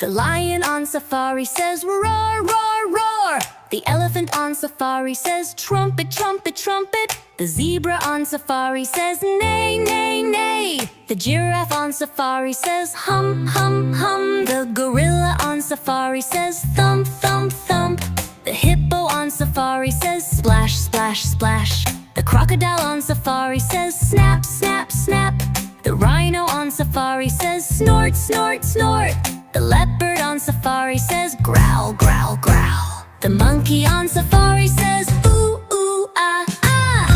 The lion on safari says roar, roar, roar. The elephant on safari says trumpet, trumpet, trumpet. The zebra on safari says neigh, neigh, neigh. The giraffe on safari says hum, hum, hum. The gorilla on safari says thump, thump, thump. The hippo on safari says splash, splash, splash. The crocodile on safari says snap, snap, snap. The rhino on safari says snort, snort, snort. The leopard on safari says growl, growl, growl. The monkey on safari says ooh, ooh, ah, ah.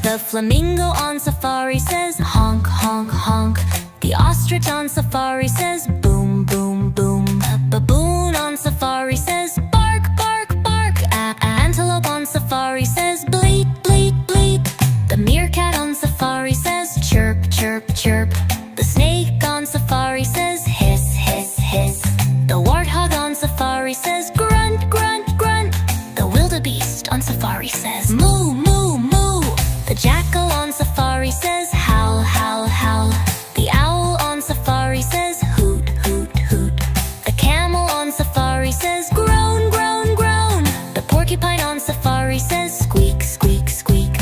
The flamingo on safari says honk, honk, honk. The ostrich on safari says boom, boom, boom. A baboon on safari says bark, bark, bark. Antelope on safari says bleat, bleat, bleat. The meerkat on safari says chirp, chirp, chirp. The snake on safari says hiss, hiss, hiss. The warthog on safari says grunt, grunt, grunt. The wildebeest on safari says moo, moo, moo. The jackal on safari says howl, howl, howl. The owl on safari says hoot, hoot, hoot. The camel on safari says groan, groan, groan. The porcupine on safari says squeak, squeak, squeak.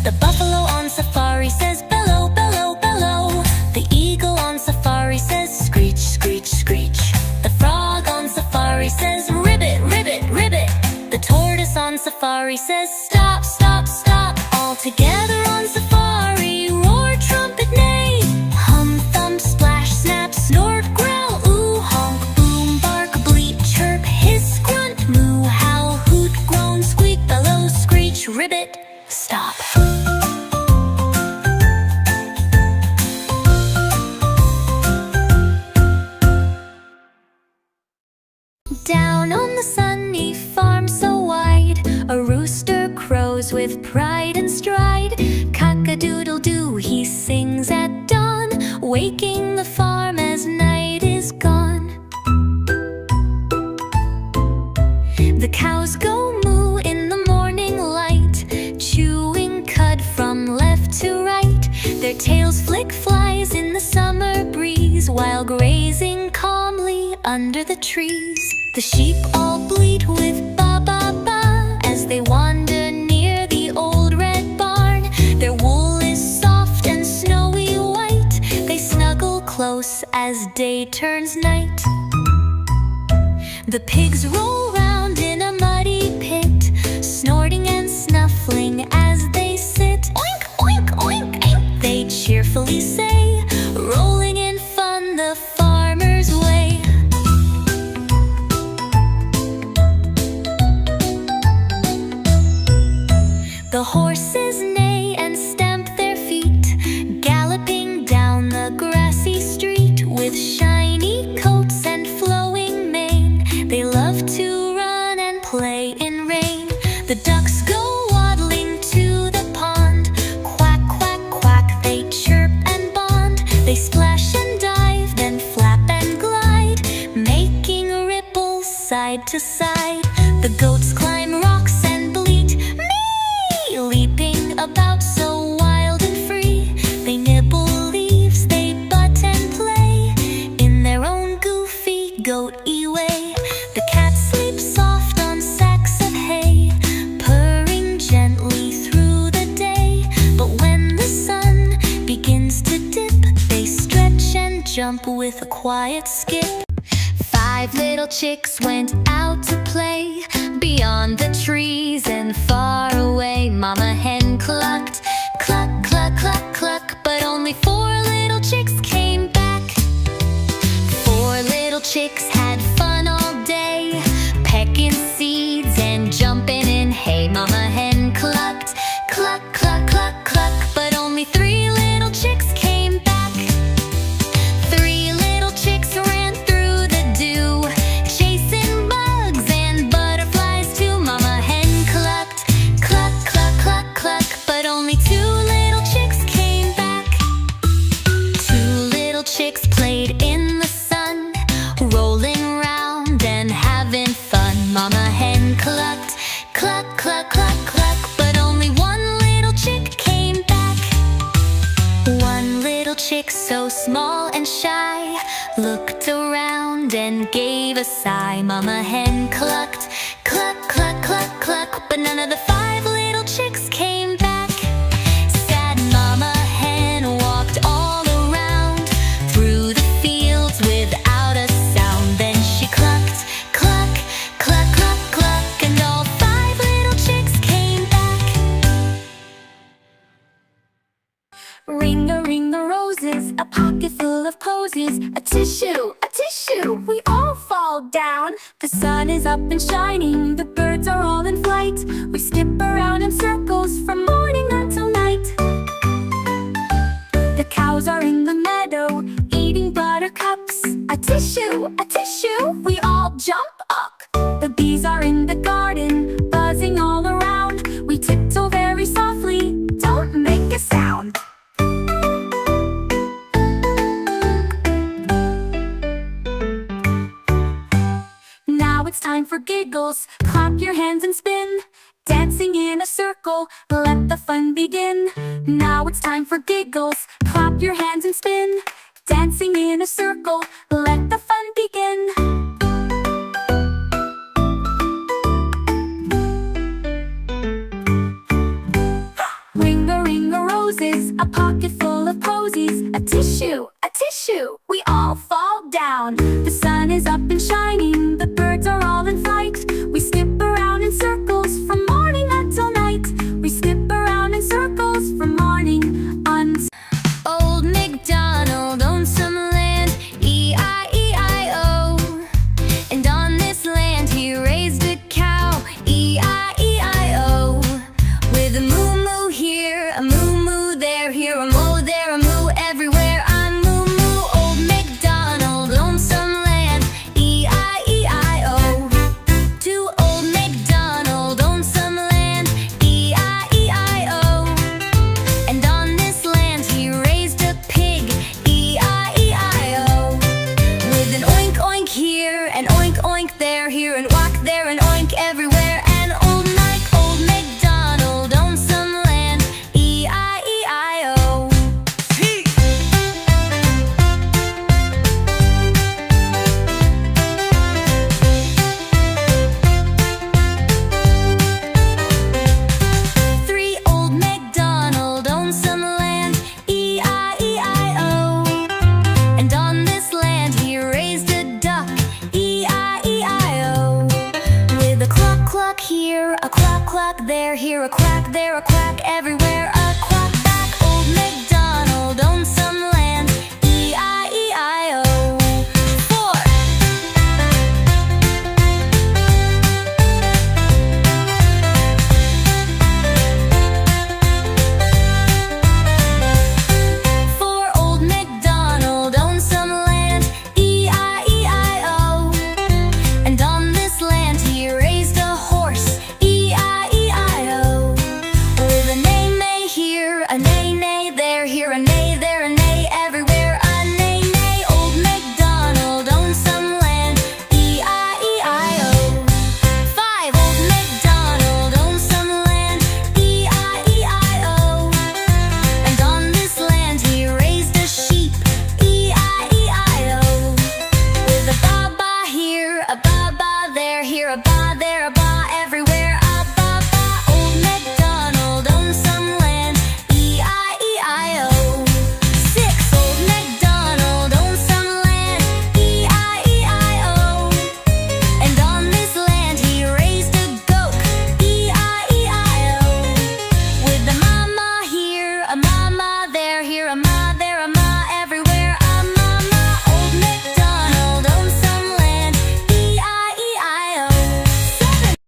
The buffalo on safari says bellow, bellow, bellow. The eagle on safari says screech, screech, screech. The frog on safari says ribbit, ribbit, ribbit. The tortoise on safari says stop, stop, stop. All together on safari, roar, trumpet, neigh. Hum, thump, splash, snap, snort, growl, ooh, honk, boom, bark, bleat, chirp, hiss, grunt, moo, howl, hoot, groan, squeak, bellow, screech, ribbit, stop. Down on the sunny farm so wide, a rooster crows with pride and stride. Cock-a-doodle-doo, he sings at dawn, waking the farm as night is gone. The cows go moo in the morning light, chewing cud from left to right. Their tails flick flies in the summer breeze, while grazing calmly under the trees. The sheep all bleat with ba-ba-ba as they wander near the old red barn. Their wool is soft and snowy white, they snuggle close as day turns night. The pigs roll round in a muddy pit, snorting and snuffling as they sit. Oink, oink, oink, oink, they cheerfully say, rolling in fun the farmer's way. The horses neigh and stamp their feet, galloping down the grassy street. With shiny coats and flowing mane, they love to run and play in rain. The ducks go waddling to the pond, quack, quack, quack, they chirp and bond. They splash and dive, then flap and glide, making ripples side to side. The goats climb rocks and bleat, leaping about so wild and free. They nibble leaves, they butt and play in their own goofy goat-y way. The cat sleeps soft on sacks of hay, purring gently through the day. But when the sun begins to dip, they stretch and jump with a quiet skip. 5 little chicks went out to play, beyond the trees and far away. Mama hen clucked, cluck, cluck, cluck, cluck, but only 4 little chicks came back. 4 little chicks had fun all day, pecking seeds and jumping in hay. Mama hen clucked, cluck, cluck, cluck, cluck, but only 3 little chicks came back. 3 little chicks ran through the dew, chasing bugs and butterflies too. Mama hen clucked, cluck, cluck, cluck, cluck, but only gave a sigh. Mama hen clucked, cluck, cluck, cluck, cluck, but none of the 5 little chicks came back. Sad Mama hen walked all around through the fields without a sound. Then she clucked, cluck, cluck, cluck, cluck, and all 5 little chicks came back. Ring-a-ring-a-roses, a pocket full of posies, a tissue, we all fall down. The sun is up and shining, the birds are all in flight. We skip around in circles from morning until night. The cows are in the meadow, eating buttercups. A tissue, we all jump up. The bees are in the garden, buzzing all around. We tiptoe very softly, don't make a sound. It's time for giggles, clap your hands and spin, dancing in a circle, let the fun begin. Now it's time for giggles, clap your hands and spin, dancing in a circle, let the fun begin. Ring-a-ring-a-roses, a pocket full of posies, a tissue, we all fall down. The sun is up and shining, the birds are all in flight. We skip around in circles from morning until night. We skip around in circles from morning until Old MacDonald owned some land, E-I-E-I-O. And on this land he raised a cow, E-I-E-I-O. With a moo-moo here, a moo-moo there, here a moo, there a moo, everywhere a moo-moo. Old MacDonald owned some land, E-I-E-I-O. To Old MacDonald owned some land, E-I-E-I-O. And on this land he raised a pig, E-I-E-I-O. With an oink oink here, an oink oink there, here an walk, there an oink, everywhere. And Old MacDonald owned some land, E-I-E-I-O. Three, Old MacDonald owned some land, E-I-E-I-O. And on this land he raised a duck, E-I-E-I-O. With a cluck cluck here, a quack quack there, here a quack, there a quack, everywhere a quack back. Old MacDonald owned some land, E-I-E-I-O. Four. For Old MacDonald owned some land, E-I-E-I-O. And on this land he raised a horse, E-I-E-I-O. With a neigh-neigh here, a neigh-neigh there, here a neigh, there a neigh, everywhere a neigh-neigh. Old MacDonald owned some land, E-I-E-I-O. 5, Old MacDonald owned some land, E-I-E-I-O. And on this land he raised a sheep, E-I-E-I-O. With a ba-ba here, a ba-ba there, here a ba, there a ba,